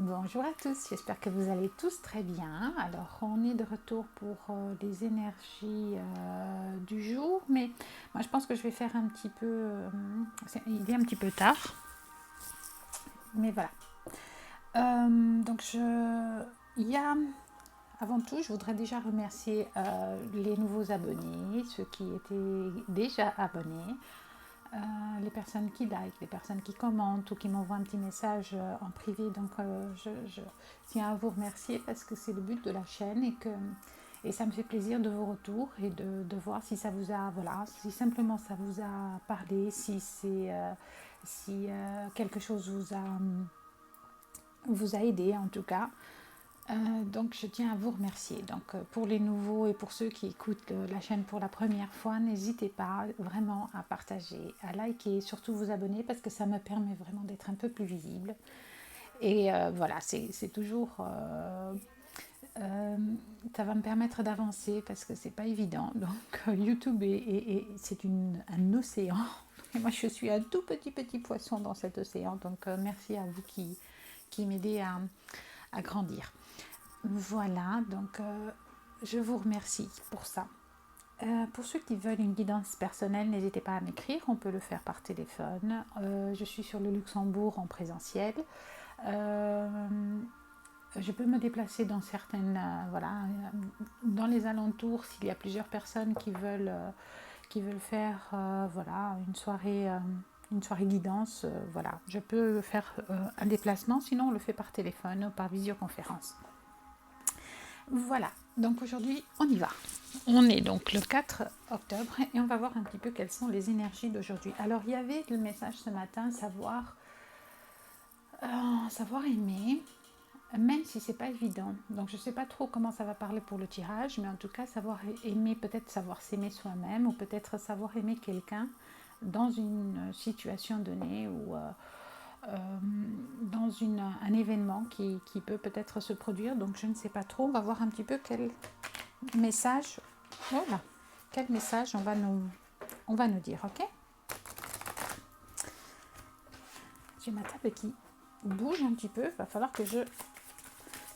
Bonjour à tous, j'espère que vous allez tous très bien. Alors, on est de retour pour les énergies du jour, mais moi je pense que je vais faire un petit peu. Il est un petit peu tard, mais voilà. Donc, il y a. Avant tout, je voudrais déjà remercier les nouveaux abonnés, ceux qui étaient déjà abonnés. Les personnes qui like, les personnes qui commentent ou qui m'envoient un petit message en privé. Donc je tiens à vous remercier parce que c'est le but de la chaîne et ça me fait plaisir de vos retours et de voir si ça vous a, voilà, si simplement ça vous a parlé, si quelque chose vous a aidé en tout cas. Donc je tiens à vous remercier. Donc pour les nouveaux et pour ceux qui écoutent la chaîne pour la première fois, n'hésitez pas vraiment à partager, à liker et surtout vous abonner parce que ça me permet vraiment d'être un peu plus visible. Et voilà, c'est toujours... ça va me permettre d'avancer parce que c'est pas évident. Donc YouTube c'est un océan. Et moi je suis un tout petit poisson dans cet océan. Donc merci à vous qui m'aidez à grandir. Voilà, donc je vous remercie pour ça. Pour ceux qui veulent une guidance personnelle, n'hésitez pas à m'écrire, on peut le faire par téléphone. Je suis sur le Luxembourg en présentiel. Je peux me déplacer dans dans les alentours s'il y a plusieurs personnes qui veulent faire voilà, une soirée guidance. Voilà, je peux faire un déplacement, sinon on le fait par téléphone ou par visioconférence. Voilà, donc aujourd'hui on y va. On est donc le 4 octobre et on va voir un petit peu quelles sont les énergies d'aujourd'hui. Alors il y avait le message ce matin, savoir aimer, même si c'est pas évident. Donc je sais pas trop comment ça va parler pour le tirage, mais en tout cas savoir aimer, peut-être savoir s'aimer soi-même ou peut-être savoir aimer quelqu'un dans une situation donnée ou dans un événement qui peut peut-être se produire. Donc je ne sais pas trop, on va voir un petit peu quel message, voilà, quel message on va nous dire, ok? J'ai ma table qui bouge un petit peu, il va falloir que je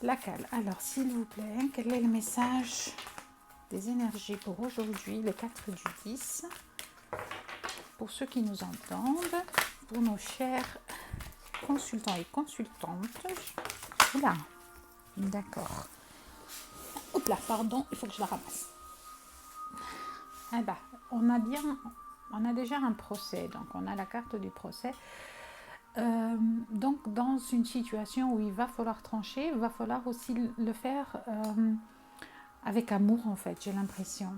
la cale. Alors s'il vous plaît, quel est le message des énergies pour aujourd'hui, le 4 du 10, pour ceux qui nous entendent, pour nos chers consultants et consultantes. Oula, d'accord. Hop là, pardon, il faut que je la ramasse. Eh ben, on a déjà un procès, donc on a la carte du procès. Donc dans une situation où il va falloir trancher, il va falloir aussi le faire avec amour en fait, j'ai l'impression.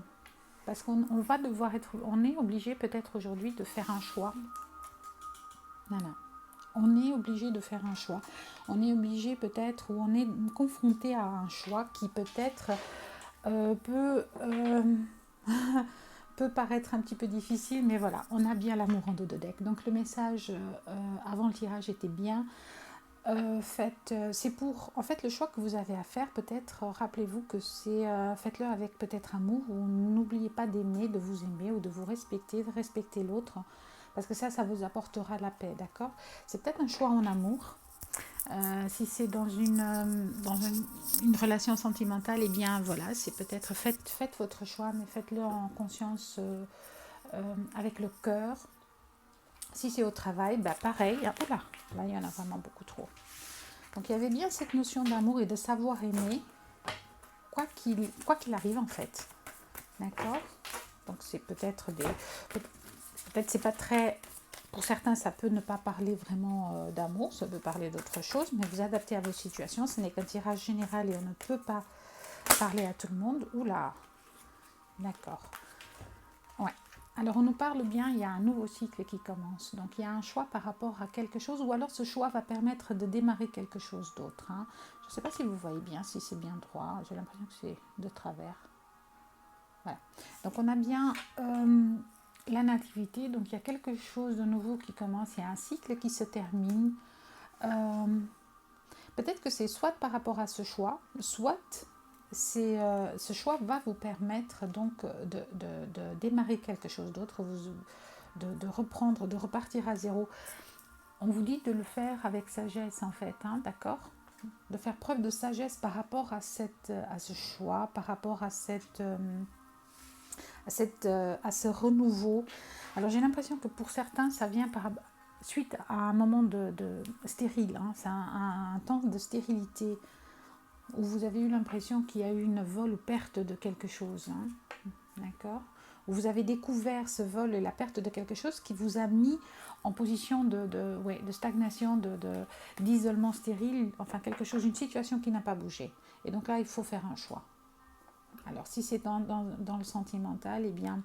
Parce qu'on va devoir on est obligé peut-être aujourd'hui de faire un choix. Voilà. On est obligé de faire un choix. On est obligé peut-être, ou on est confronté à un choix qui peut-être peut paraître un petit peu difficile, mais voilà, on a bien l'amour en dos de deck. Donc le message avant le tirage était bien. C'est pour, en fait, le choix que vous avez à faire, peut-être, rappelez-vous que faites-le avec peut-être amour, ou n'oubliez pas d'aimer, de vous aimer, ou de vous respecter, de respecter l'autre, parce que ça vous apportera la paix, d'accord? C'est peut-être un choix en amour. Si c'est une relation sentimentale, eh bien voilà, c'est peut-être faites votre choix, mais faites-le en conscience, avec le cœur. Si c'est au travail, bah pareil. Oh là, il y en a vraiment beaucoup trop. Donc il y avait bien cette notion d'amour et de savoir aimer, quoi qu'il arrive en fait. D'accord? Donc c'est peut-être c'est pas très... Pour certains, ça peut ne pas parler vraiment d'amour, ça peut parler d'autre chose, mais vous adaptez à vos situations. Ce n'est qu'un tirage général et on ne peut pas parler à tout le monde. Oula, d'accord. Ouais. Alors on nous parle bien, il y a un nouveau cycle qui commence. Donc il y a un choix par rapport à quelque chose, ou alors ce choix va permettre de démarrer quelque chose d'autre. Hein. Je ne sais pas si vous voyez bien, si c'est bien droit. J'ai l'impression que c'est de travers. Voilà. Donc on a bien la nativité, donc il y a quelque chose de nouveau qui commence, il y a un cycle qui se termine. Peut-être que c'est soit par rapport à ce choix, soit ce choix va vous permettre donc de démarrer quelque chose d'autre, de reprendre, de repartir à zéro. On vous dit de le faire avec sagesse en fait, hein, d'accord? de faire preuve de sagesse par rapport à ce choix, par rapport à à ce renouveau. Alors j'ai l'impression que pour certains, ça vient suite à un moment de stérile, hein. C'est un temps de stérilité où vous avez eu l'impression qu'il y a eu une vol ou perte de quelque chose, hein. D'accord, où vous avez découvert ce vol et la perte de quelque chose qui vous a mis en position de stagnation, d'isolement stérile, enfin quelque chose, une situation qui n'a pas bougé. Et donc là, il faut faire un choix. Alors si c'est dans le sentimental, eh bien,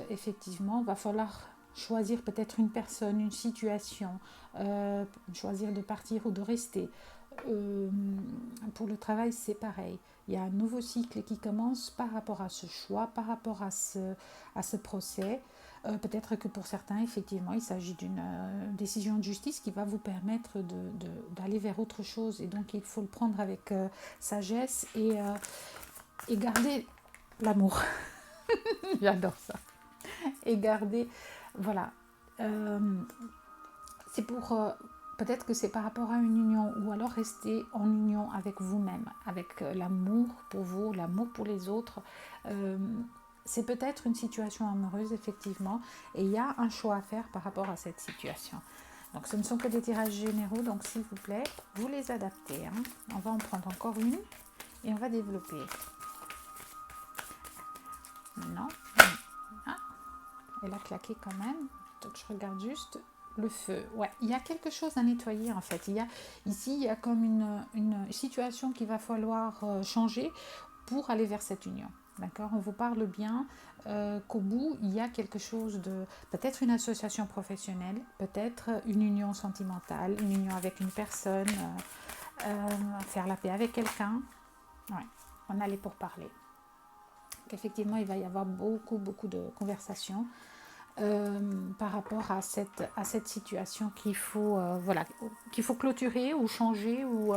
effectivement, il va falloir choisir peut-être une personne, une situation, choisir de partir ou de rester. Pour le travail, c'est pareil. Il y a un nouveau cycle qui commence par rapport à ce choix, par rapport à ce procès. Peut-être que pour certains, effectivement, il s'agit d'une décision de justice qui va vous permettre d'aller vers autre chose. Et donc, il faut le prendre avec sagesse et garder l'amour. J'adore ça. Et garder, voilà. C'est pour... peut-être que c'est par rapport à une union, ou alors rester en union avec vous-même, avec l'amour pour vous, l'amour pour les autres. C'est peut-être une situation amoureuse, effectivement, et il y a un choix à faire par rapport à cette situation. Donc ce ne sont que des tirages généraux, donc s'il vous plaît, vous les adaptez, hein. On va en prendre encore une et on va développer. Non. Ah, elle a claqué quand même. Donc je regarde juste le feu. Ouais, il y a quelque chose à nettoyer en fait. Ici, il y a comme une situation qu'il va falloir changer pour aller vers cette union. D'accord, on vous parle bien qu'au bout, il y a quelque chose de... Peut-être une association professionnelle, peut-être une union sentimentale, une union avec une personne, faire la paix avec quelqu'un. Ouais, on allait pour parler. Effectivement, il va y avoir beaucoup de conversations par rapport à cette situation qu'il faut, qu'il faut clôturer ou changer ou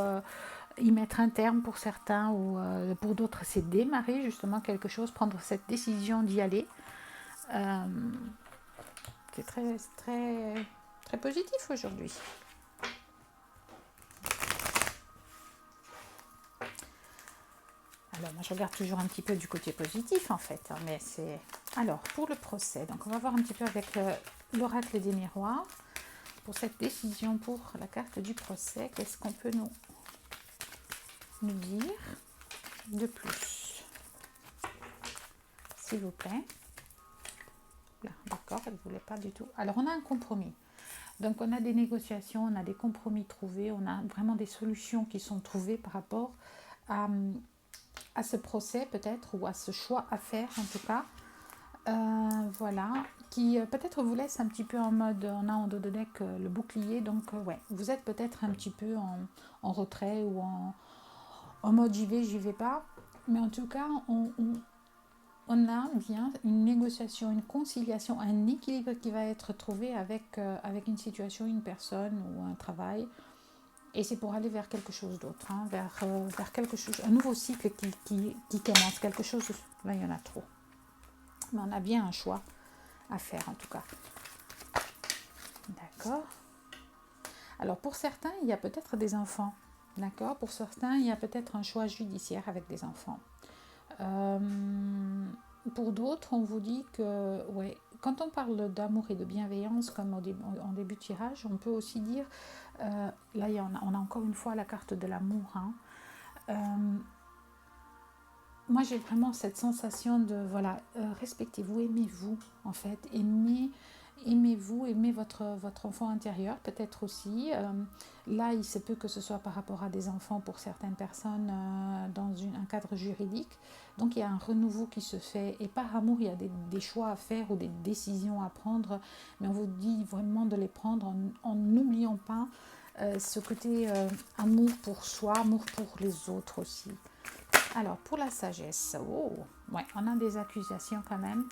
y mettre un terme pour certains, ou pour d'autres c'est démarrer justement quelque chose, prendre cette décision d'y aller. C'est très positif aujourd'hui. Alors moi je regarde toujours un petit peu du côté positif en fait, hein, mais c'est... Alors pour le procès, donc on va voir un petit peu avec l'oracle des miroirs, pour cette décision, pour la carte du procès, qu'est-ce qu'on peut nous dire de plus, s'il vous plaît. Là, d'accord, elle ne voulait pas du tout. Alors on a un compromis. Donc on a des négociations, on a des compromis trouvés, on a vraiment des solutions qui sont trouvées par rapport à ce procès peut-être, ou à ce choix à faire en tout cas. Voilà, qui peut-être vous laisse un petit peu en mode, on a en dos de deck le bouclier, donc ouais, vous êtes peut-être un petit peu en retrait ou en mode j'y vais pas, mais en tout cas on a bien une négociation, une conciliation, un équilibre qui va être trouvé avec une situation, une personne ou un travail, et c'est pour aller vers quelque chose d'autre, hein, vers quelque chose, un nouveau cycle qui commence, quelque chose, là il y en a trop. Mais on a bien un choix à faire en tout cas. D'accord. Alors pour certains, il y a peut-être des enfants. D'accord. Pour certains, il y a peut-être un choix judiciaire avec des enfants. Pour d'autres, on vous dit que, ouais, quand on parle d'amour et de bienveillance, comme en début de tirage, on peut aussi dire, là on a encore une fois la carte de l'amour, hein. Moi j'ai vraiment cette sensation de, voilà, respectez-vous, aimez-vous en fait, aimez-vous, aimez votre enfant intérieur peut-être aussi. Là il se peut que ce soit par rapport à des enfants pour certaines personnes dans un cadre juridique, donc il y a un renouveau qui se fait, et par amour il y a des choix à faire ou des décisions à prendre, mais on vous dit vraiment de les prendre en n'oubliant pas ce côté amour pour soi, amour pour les autres aussi. Alors, pour la sagesse, ouais, on a des accusations quand même.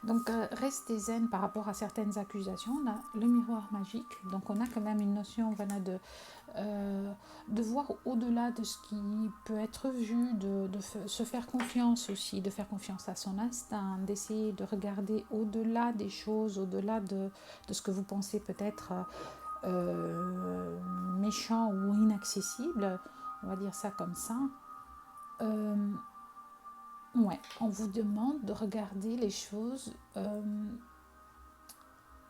Donc, restez zen par rapport à certaines accusations. On a le miroir magique. Donc, on a quand même une notion, voilà, de voir au-delà de ce qui peut être vu, de se faire confiance aussi, de faire confiance à son instinct, d'essayer de regarder au-delà des choses, au-delà de ce que vous pensez peut-être méchant ou inaccessible, on va dire ça comme ça. Ouais, on vous demande de regarder les choses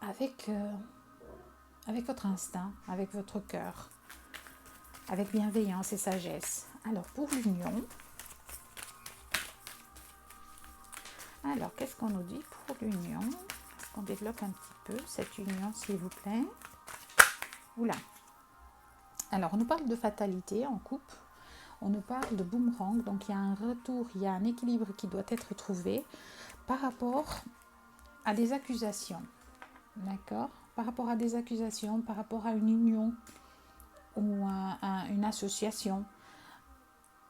avec votre instinct, avec votre cœur, avec bienveillance et sagesse. Alors pour l'union, alors qu'est-ce qu'on nous dit pour l'union? Est-ce qu'on développe un petit peu cette union, s'il vous plaît? Oula. Alors on nous parle de fatalité en couple, on nous parle de boomerang, donc il y a un retour, il y a un équilibre qui doit être trouvé par rapport à des accusations, d'accord? Par rapport à des accusations, par rapport à une union ou à une association.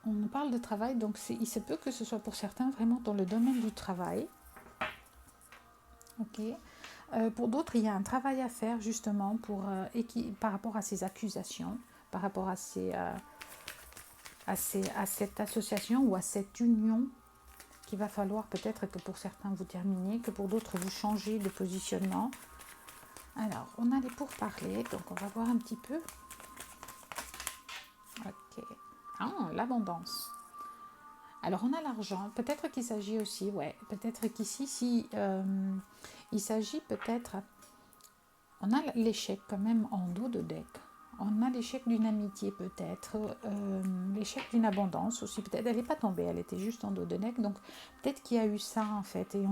On nous parle de travail, donc il se peut que ce soit pour certains vraiment dans le domaine du travail. Ok. Pour d'autres, il y a un travail à faire justement par rapport à ces accusations, par rapport à cette association ou à cette union qu'il va falloir peut-être que pour certains vous terminiez, que pour d'autres vous changez de positionnement. Alors, on a les pourparlers, donc on va voir un petit peu. Ok. Ah, l'abondance. Alors, on a l'argent. Peut-être qu'il s'agit aussi, peut-être qu'ici, il s'agit peut-être... On a l'échec quand même en dos de deck. On a l'échec d'une amitié peut-être, l'échec d'une abondance aussi peut-être. Elle n'est pas tombée, elle était juste en dos de deck. Donc peut-être qu'il y a eu ça en fait. Et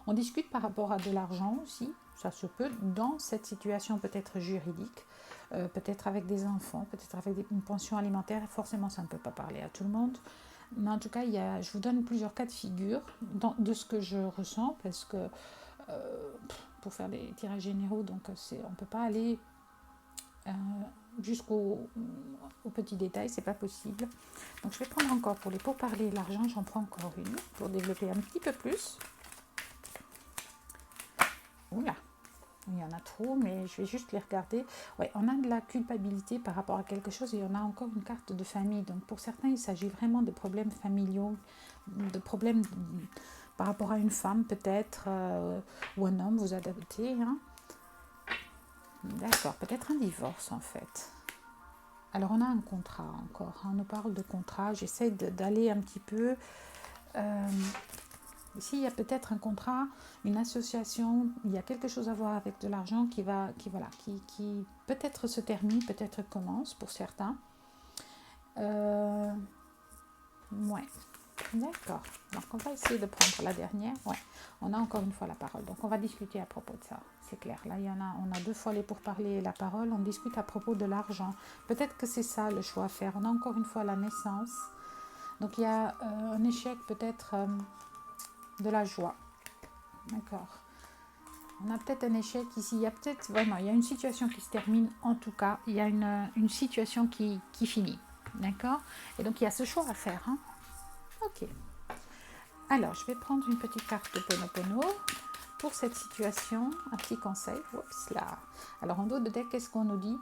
on discute par rapport à de l'argent aussi, ça se peut, dans cette situation peut-être juridique, peut-être avec des enfants, peut-être avec une pension alimentaire. Forcément, ça ne peut pas parler à tout le monde. Mais en tout cas, je vous donne plusieurs cas de figure de ce que je ressens parce que pour faire des tirages généraux, donc on ne peut pas aller jusqu'au petit détail, c'est pas possible. Donc je vais prendre encore pour les pourparlers l'argent, j'en prends encore une pour développer un petit peu plus. Oula, il y en a trop, mais je vais juste les regarder. Ouais, on a de la culpabilité par rapport à quelque chose et on a encore une carte de famille. Donc pour certains, il s'agit vraiment de problèmes familiaux, de problèmes par rapport à une femme peut-être, ou un homme, vous adaptez. Hein. D'accord, peut-être un divorce en fait. Alors on a un contrat encore, on nous parle de contrat, j'essaie d'aller un petit peu... ici il y a peut-être un contrat, une association, il y a quelque chose à voir avec de l'argent qui peut-être se termine, peut-être commence pour certains. Ouais. D'accord. Donc on va essayer de prendre la dernière. Ouais. On a encore une fois la parole. Donc on va discuter à propos de ça. C'est clair. Là, on a 2 fois les pourparlers et la parole. On discute à propos de l'argent. Peut-être que c'est ça le choix à faire. On a encore une fois la naissance. Donc il y a un échec peut-être de la joie. D'accord. On a peut-être un échec ici. Il y a peut-être vraiment, il y a une situation qui se termine. En tout cas, il y a une situation qui finit. D'accord. Et donc il y a ce choix à faire. Hein. Ok. Alors, je vais prendre une petite carte de Ponopono pour cette situation. Un petit conseil. Oups là. Alors, en dos de deck, qu'est-ce qu'on nous dit?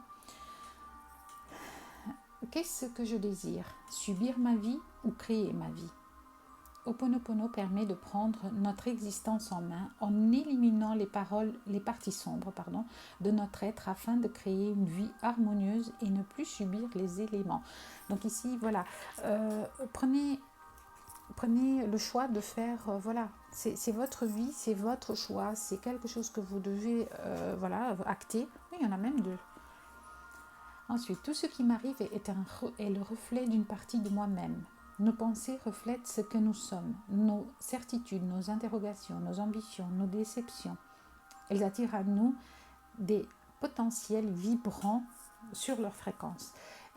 Qu'est-ce que je désire? Subir ma vie ou créer ma vie? Ho'oponopono permet de prendre notre existence en main en éliminant les parties sombres de notre être afin de créer une vie harmonieuse et ne plus subir les éléments. Donc ici, voilà, prenez le choix de faire, c'est votre vie, c'est votre choix, c'est quelque chose que vous devez acter. Oui, il y en a même 2. Ensuite, tout ce qui m'arrive est le reflet d'une partie de moi-même. Nos pensées reflètent ce que nous sommes, nos certitudes, nos interrogations, nos ambitions, nos déceptions. Elles attirent à nous des potentiels vibrants sur leur fréquence.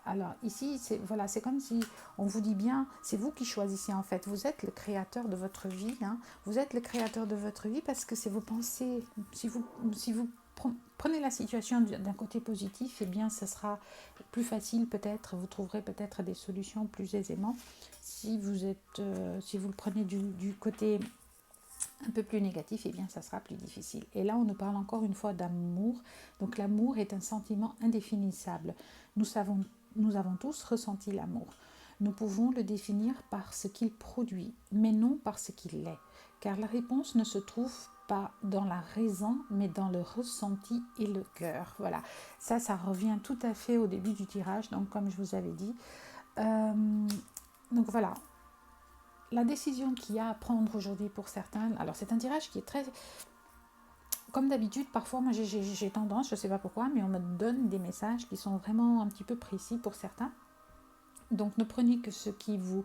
Alors ici, c'est comme si on vous dit bien, c'est vous qui choisissez en fait. Vous êtes le créateur de votre vie. Hein. Vous êtes le créateur de votre vie parce que c'est vos pensées. Si vous prenez la situation d'un côté positif, eh bien, ce sera plus facile peut-être. Vous trouverez peut-être des solutions plus aisément. Si vous le prenez du côté un peu plus négatif, eh bien, ça sera plus difficile. Et là, on nous parle encore une fois d'amour. Donc, l'amour est un sentiment indéfinissable. Nous avons tous ressenti l'amour. Nous pouvons le définir par ce qu'il produit, mais non par ce qu'il est. car la réponse ne se trouve pas dans la raison, mais dans le ressenti et le cœur. Voilà, ça revient tout à fait au début du tirage, donc comme je vous avais dit. Donc voilà, la décision qu'il y a à prendre aujourd'hui pour certains, alors c'est un tirage qui est très... Comme d'habitude, parfois, moi j'ai tendance, je ne sais pas pourquoi, mais on me donne des messages qui sont vraiment un petit peu précis pour certains. Donc ne prenez que ce qui vous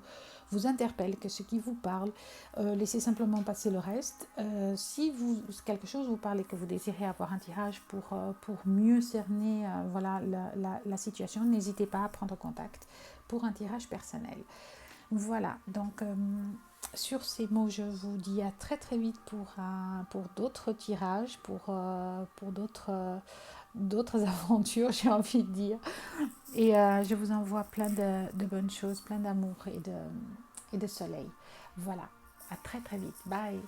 interpelle, que ce qui vous parle. Laissez simplement passer le reste. Si quelque chose vous parle et que vous désirez avoir un tirage pour mieux cerner voilà, la situation, n'hésitez pas à prendre contact pour un tirage personnel. Voilà, donc sur ces mots, je vous dis à très très vite pour d'autres tirages, pour d'autres aventures, j'ai envie de dire. Et je vous envoie plein de bonnes choses, plein d'amour et de soleil. Voilà, à très très vite. Bye.